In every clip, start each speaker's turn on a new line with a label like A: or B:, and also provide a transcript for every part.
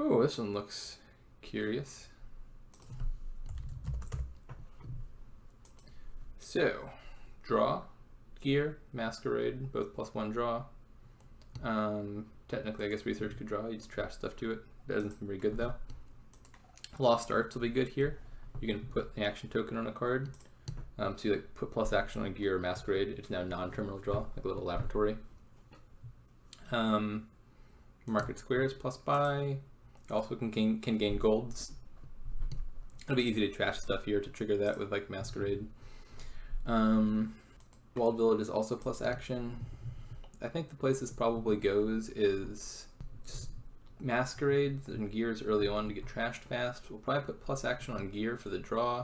A: Oh, this one looks curious. So, draw, gear, masquerade, both +1 draw. Technically, I guess research could draw. You just trash stuff to it. That doesn't seem very good though. Lost arts will be good here. You can put the action token on a card. So you like put plus action on gear or masquerade. It's now non-terminal draw, like a little laboratory. Market squares plus buy. Also can gain golds. It'll be easy to trash stuff here to trigger that with like masquerade. Walled Village is also plus action. I think the place this probably goes is just masquerades and gears early on to get trashed fast. We'll probably put plus action on gear for the draw.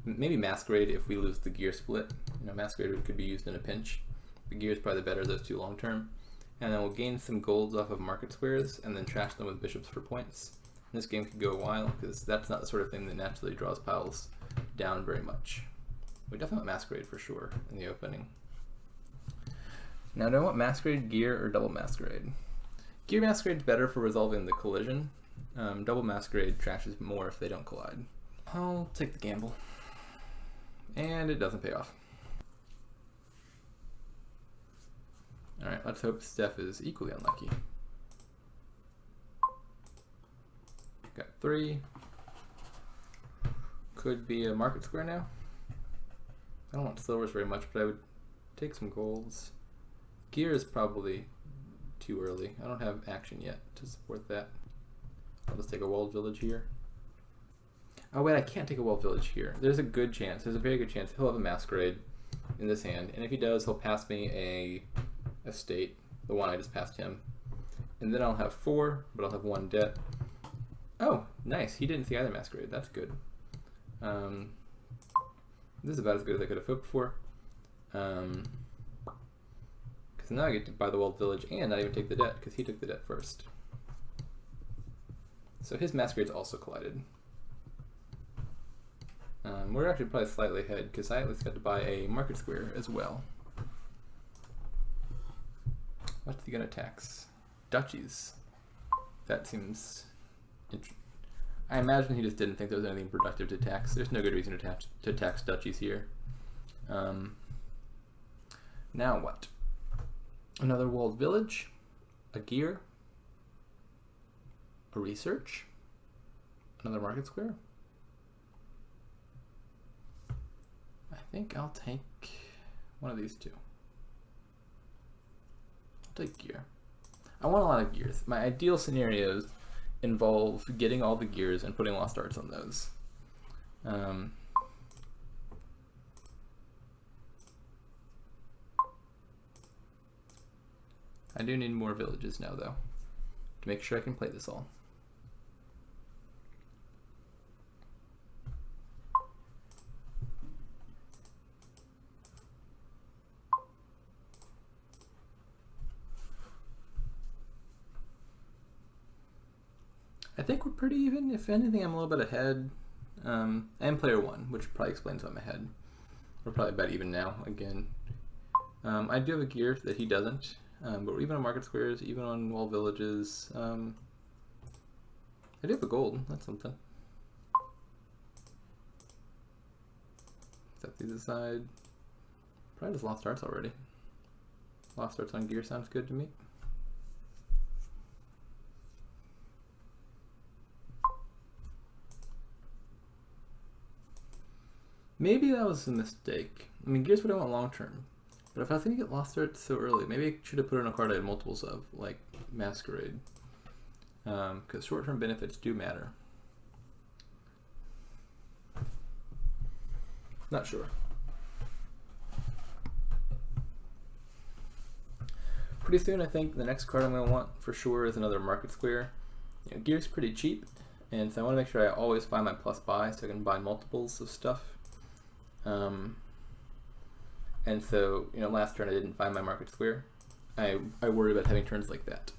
A: Maybe masquerade if we lose the gear split. You know, masquerade could be used in a pinch. The gear is probably the better of those two long term. And then we'll gain some golds off of market squares and then trash them with bishops for points. And this game could go a while because that's not the sort of thing that naturally draws piles down very much. We definitely want masquerade for sure in the opening. Now, do I want masquerade, gear, or double masquerade? Gear masquerade is better for resolving the collision. Double masquerade trashes more if they don't collide. I'll take the gamble. And it doesn't pay off. Alright, let's hope Steph is equally unlucky. Got 3. Could be a market square now. I don't want silvers very much, but I would take some golds. Gear is probably too early. I don't have action yet to support that. I'll just take a walled village here. Oh wait, I can't take a walled village here. There's a good chance, there's a very good chance he'll have a masquerade in this hand, and if he does, he'll pass me a state, the one I just passed him. And then I'll have 4, but I'll have 1 debt. Oh, nice, he didn't see either masquerade, that's good. This is about as good as I could have hoped for. Because now I get to buy the walled village and not even take the debt, because he took the debt first. So his masquerades also collided. We're actually probably slightly ahead, because I at least got to buy a market square as well. What's he gonna tax? Duchies. That seems interesting. I imagine he just didn't think there was anything productive to tax. There's no good reason to tax duchies here. Now what? Another walled village, a gear, a research, another market square. I think I'll take one of these two. I'll take gear. I want a lot of gears. My ideal scenarios involve getting all the gears and putting lost arts on those. I do need more villages now though, to make sure I can play this all. I think we're pretty even. If anything, I'm a little bit ahead. I am player 1, which probably explains why I'm ahead. We're probably about even now again. I do have a gear that he doesn't, but we're even on market squares, even on wall villages. I do have a gold. That's something. Set these aside. Probably just lost arts already. Lost arts on gear sounds good to me. Maybe that was a mistake. I mean, gear's what I want long term. But if I was going to get lost arts so early, maybe I should have put in a card I had multiples of, like Masquerade. Because short term benefits do matter. Not sure. Pretty soon, I think the next card I'm going to want for sure is another Market Square. You know, gear's pretty cheap, and so I want to make sure I always find my plus buy so I can buy multiples of stuff. And so, you know, last turn I didn't find my market square. I worry about having turns like that.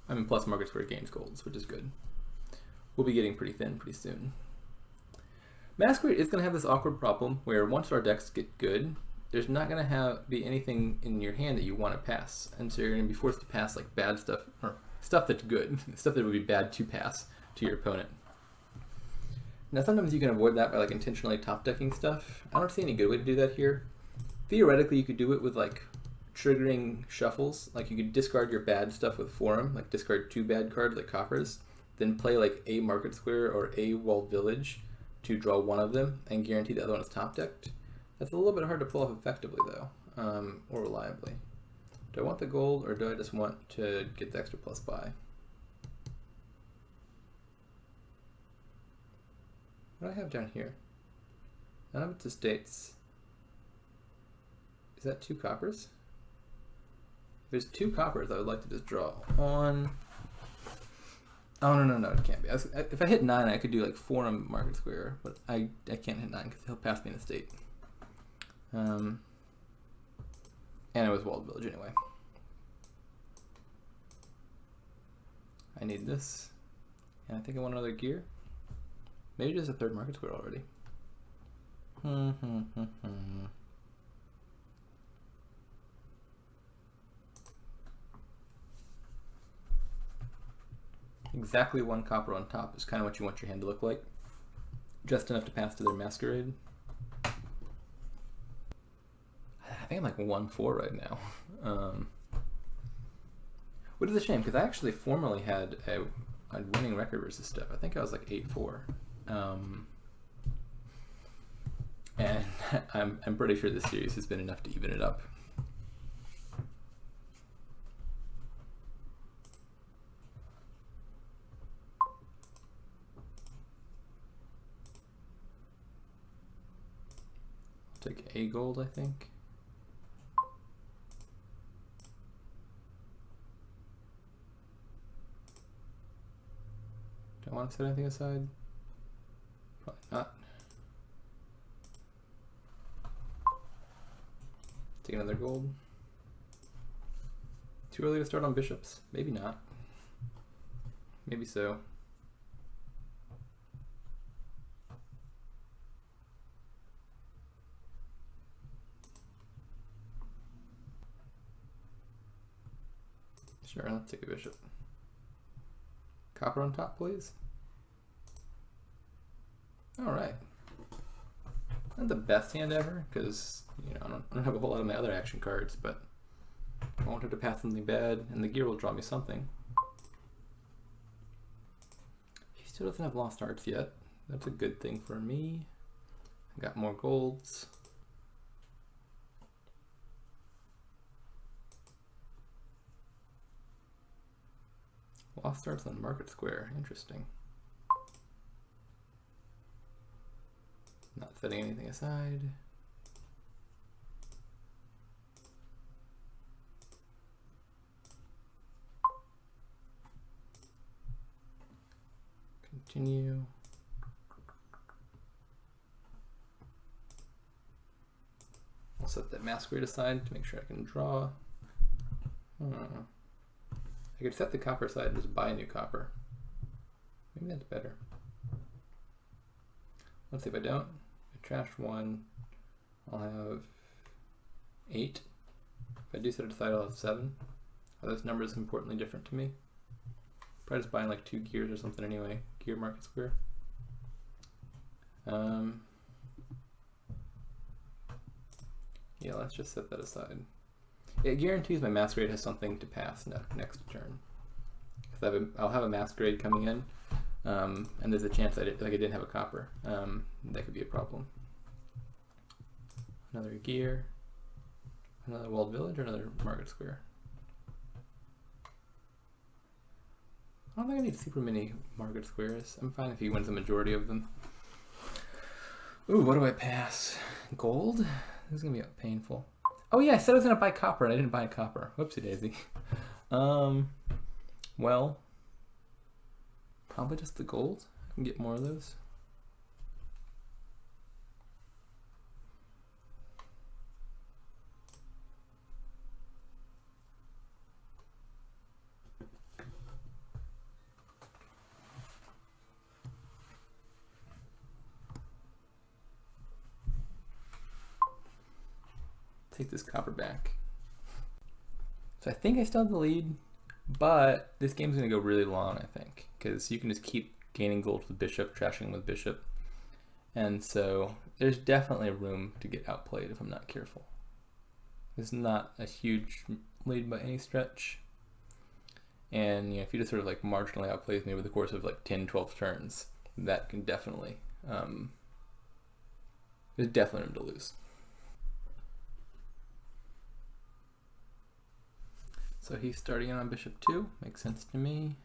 A: I mean, plus market square gains golds, which is good. We'll be getting pretty thin pretty soon. Masquerade is going to have this awkward problem where once our decks get good, there's not going to be anything in your hand that you want to pass. And so you're going to be forced to pass like bad stuff, or stuff that's good, stuff that would be bad to pass to your opponent. Now sometimes you can avoid that by like intentionally top decking stuff. I don't see any good way to do that here. Theoretically, you could do it with like triggering shuffles. Like you could discard your bad stuff with Forum, like discard 2 bad cards like coppers, then play like a Market Square or a Walled Village to draw one of them and guarantee the other one is top decked. That's a little bit hard to pull off effectively though, or reliably. Do I want the gold or do I just want to get the extra plus buy? What do I have down here? None of it's estates. Is that 2 coppers? If there's 2 coppers, I would like to just draw on. Oh no, it can't be. If I hit 9, I could do like Forum Market Square, but I can't hit 9 because he'll pass me an estate. And it was Walled Village anyway. I need this, and I think I want another gear. Maybe there's a 3rd Market Square already. Exactly 1 copper on top is kind of what you want your hand to look like. Just enough to pass to their Masquerade. I think I'm like 1-4 right now. Which is a shame, because I actually formerly had a winning record versus stuff. I think I was like 8-4. And I'm pretty sure this series has been enough to even it up. I'll take a gold, I think. Do I want to set anything aside? Probably not. Take another gold. Too early to start on bishops? Maybe not. Maybe so. Sure, let's take a bishop. Copper on top, please. All right. Not the best hand ever, because you know I don't have a whole lot of my other action cards, but I want her to pass something bad, and the gear will draw me something. He still doesn't have Lost Arts yet. That's a good thing for me. I got more golds. Lost Arts on Market Square. Interesting. Not setting anything aside. Continue. I'll set that Masquerade aside to make sure I can draw. I could set the copper aside and just buy a new copper. Maybe that's better. Let's see if I don't. I trash 1. I'll have 8. If I do set it aside, I'll have 7. Are those numbers importantly different to me? Probably just buying like 2 gears or something anyway. Gear Market Square. Yeah, let's just set that aside. It guarantees my Masquerade has something to pass next turn. Because I'll have a Masquerade coming in, and there's a chance I didn't have a copper. That could be a problem. Another gear, another Walled Village, or another Market Square. I don't think I need super many Market Squares. I'm fine if he wins the majority of them. Ooh, what do I pass? Gold? This is gonna be painful. Oh yeah, I said I was gonna buy copper and I didn't buy a copper. Whoopsie daisy. Well, probably just the gold. I can get more of those. Take this copper back. So I think I still have the lead. But this game's going to go really long, I think, because you can just keep gaining gold with bishop, trashing with bishop. And so there's definitely room to get outplayed if I'm not careful. It's not a huge lead by any stretch. And if you just sort of like marginally outplays me over the course of like 10, 12 turns, that can definitely, there's definitely room to lose. So he's starting in on bishop 2, makes sense to me.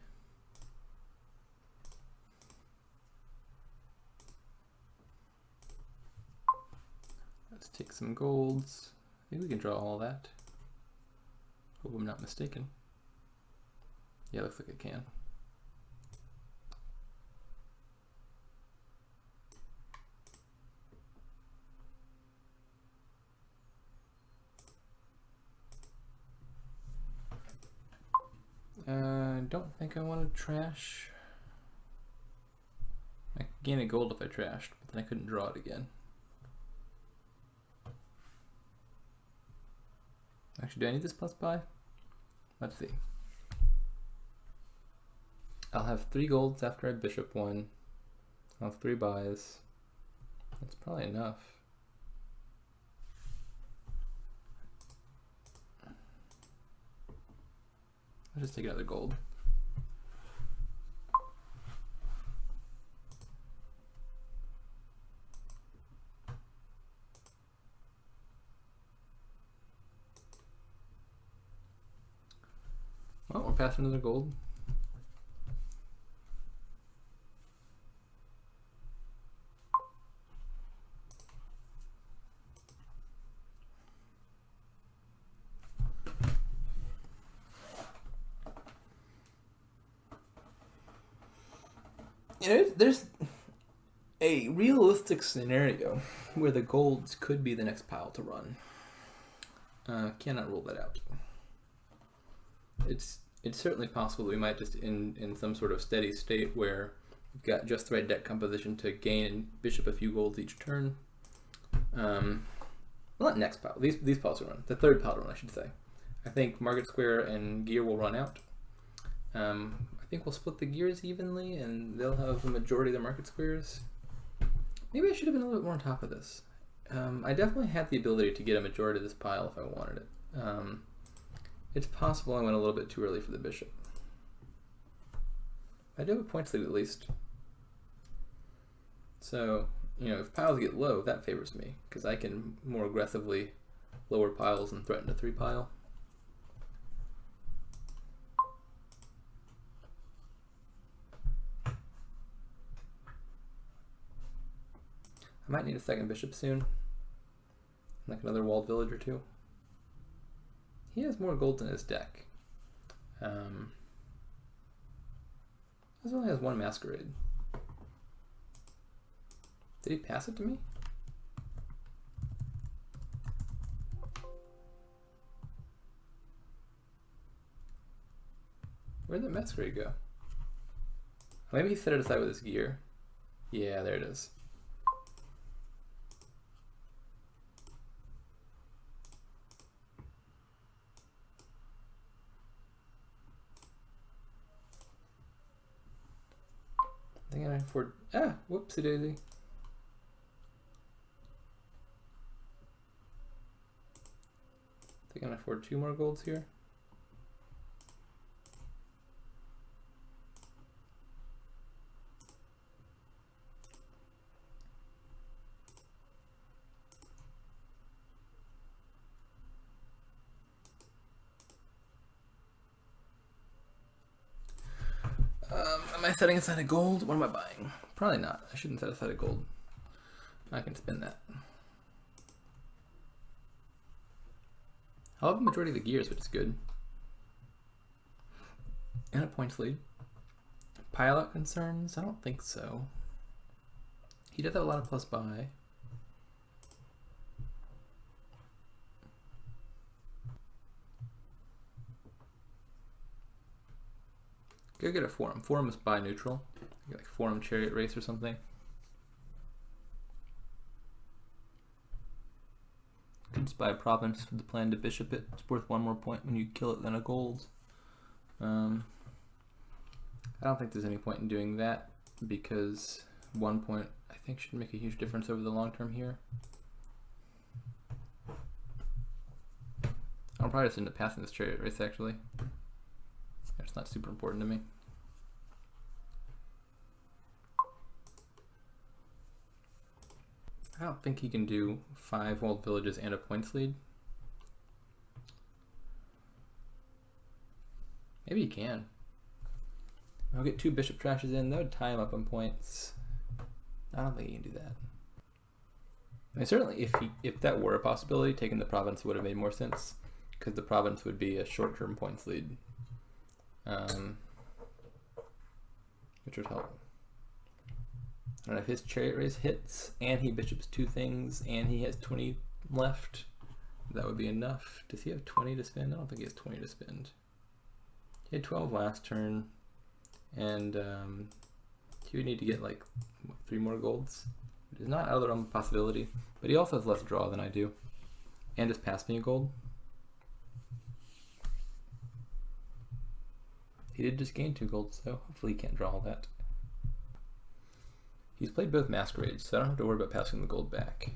A: Let's take some golds. I think we can draw all that. Hope I'm not mistaken. Yeah, looks like I can. I don't think I want to trash. I could gain a gold if I trashed, but then I couldn't draw it again. Actually, do I need this plus buy? Let's see. I'll have 3 golds after I bishop 1. I'll have 3 buys. That's probably enough. I'll just take another gold. Well, we're past another gold. There's a realistic scenario where the golds could be the next pile to run. Cannot rule that out. It's certainly possible that we might just in some sort of steady state where we've got just the right deck composition to gain bishop a few golds each turn. Well, not next pile. These piles will run. The third pile will run, I should say. I think Market Square and Gear will run out. I think we'll split the gears evenly, and they'll have the majority of the market squares. Maybe I should have been a little bit more on top of this. I definitely had the ability to get a majority of this pile if I wanted it. It's possible I went a little bit too early for the bishop. I do have a points lead at least. So, if piles get low, that favors me, because I can more aggressively lower piles and threaten a 3 pile. I might need a second bishop soon, like another walled village or 2. He has more gold in his deck. This only has 1 masquerade. Did he pass it to me? Where'd the masquerade go? Maybe he set it aside with his gear. Yeah, there it is. I think I can afford. Whoopsie daisy. I think I can afford 2 more golds here. Am I setting aside a gold? What am I buying? Probably not. I shouldn't set aside a gold. I can spend that. I'll have a majority of the gears, which is good. And a points lead. Pile out concerns? I don't think so. He does have a lot of plus buy. Go get a forum. Forum is buy neutral. Like forum chariot race or something. Could just buy a province with the plan to bishop it. It's worth 1 more point when you kill it than a gold. I don't think there's any point in doing that because 1 point I think should make a huge difference over the long term here. I'll probably just end up passing this chariot race actually. It's not super important to me. I don't think he can do 5 walled villages and a points lead. Maybe he can. I'll get 2 bishop trashes in, that would tie him up on points. I don't think he can do that. I mean, certainly if that were a possibility, taking the province would have made more sense, because the province would be a short-term points lead, which would help. I don't know if his chariot race hits, and he bishops 2 things, and he has 20 left, that would be enough. Does he have 20 to spend? I don't think he has 20 to spend. He had 12 last turn, and he would need to get like 3 more golds. It is not out of the realm of possibility, but he also has less draw than I do, and just passed me a gold. He did just gain 2 golds, so hopefully he can't draw all that. He's played both masquerades, so I don't have to worry about passing the gold back.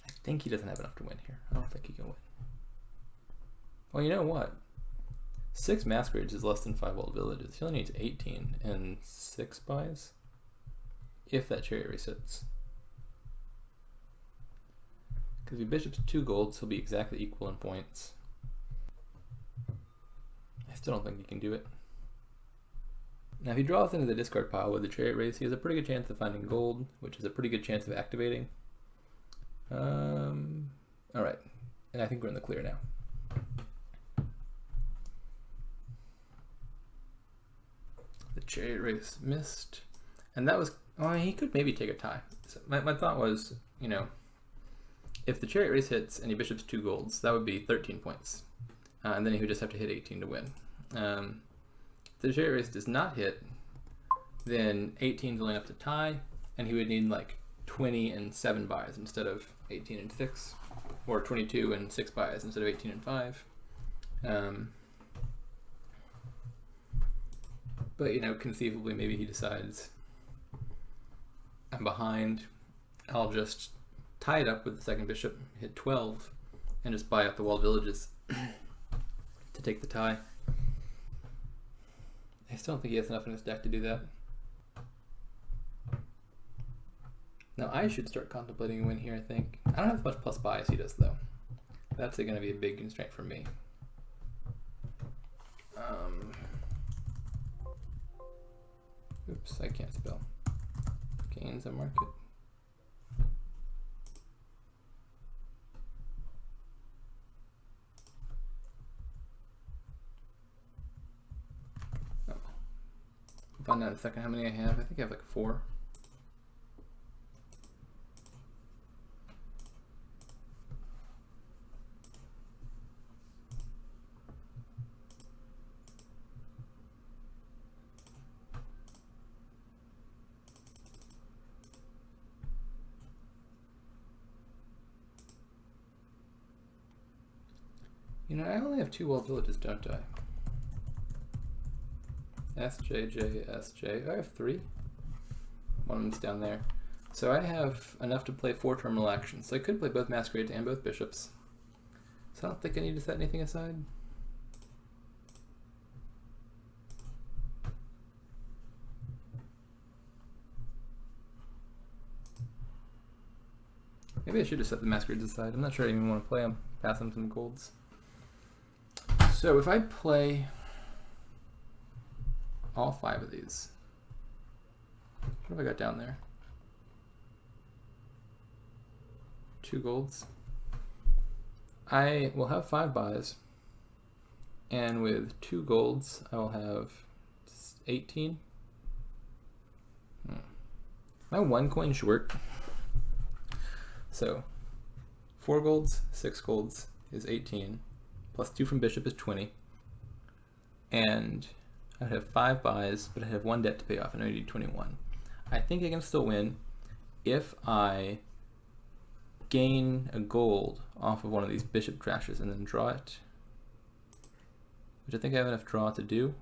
A: I think he doesn't have enough to win here. I don't think he can win. Well, you know what? 6 masquerades is less than 5 walled villages. He only needs 18 and 6 buys, if that chariot race hits. Because if he bishops 2 golds, he'll be exactly equal in points. I still don't think he can do it. Now if he draws into the discard pile with the chariot race, he has a pretty good chance of finding gold, which is a pretty good chance of activating. Alright, and I think we're in the clear now. The chariot race missed, and that was, oh, he could maybe take a tie. So my thought was, you know, if the chariot race hits and he bishops 2 golds, that would be 13 points, and then he would just have to hit 18 to win. If the chariot race does not hit, then 18 is only enough to tie, and he would need like 20 and 7 buys instead of 18 and 6, or 22 and 6 buys instead of 18 and 5. But, you know, conceivably maybe he decides, I'm behind, I'll just tie it up with the second bishop, hit 12, and just buy up the walled villages to take the tie. I still don't think he has enough in his deck to do that. Now I should start contemplating a win here, I think. I don't have as much plus buy as he does, though. That's going to be a big constraint for me. Oops, I can't spell. Gains a market. Oh. I'll find out in a second how many I have. I think I have like 4. You know, I only have 2 walled villages, don't I? SJ, SJ. I have 3. One of them's down there. So I have enough to play 4 terminal actions. So I could play both masquerades and both bishops. So I don't think I need to set anything aside. Maybe I should have set the masquerades aside. I'm not sure I even want to play them. Pass them some golds. So if I play all 5 of these, what have I got down there? 2 golds. I will have 5 buys, and with 2 golds, I will have 18. My 1 coin short. So 4 golds, 6 golds is 18. Plus 2 from bishop is 20. And I would have 5 buys, but I have 1 debt to pay off, and I need 21. I think I can still win if I gain a gold off of one of these bishop trashes and then draw it. which I think I have enough draw to do.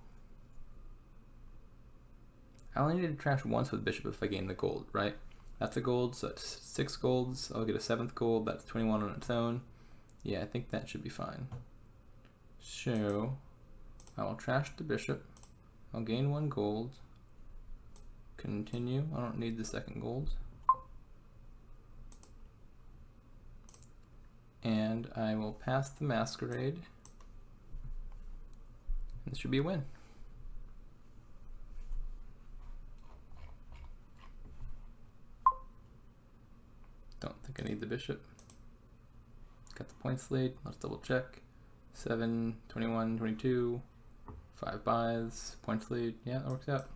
A: I only need to trash once with bishop if I gain the gold, right? That's a gold, so that's 6 golds. I'll get a 7th gold, that's 21 on its own. Yeah, I think that should be fine. So, I will trash the bishop. I'll gain 1 gold. Continue. I don't need the 2nd gold. And I will pass the masquerade. This should be a win. Don't think I need the bishop. Got the points lead. Let's double check. 7, 21, 22, 5 buys, points lead. Yeah, that works out.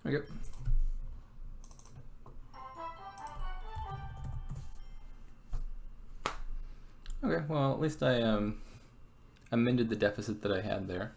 A: There we go. Okay, well, at least I amended the deficit that I had there.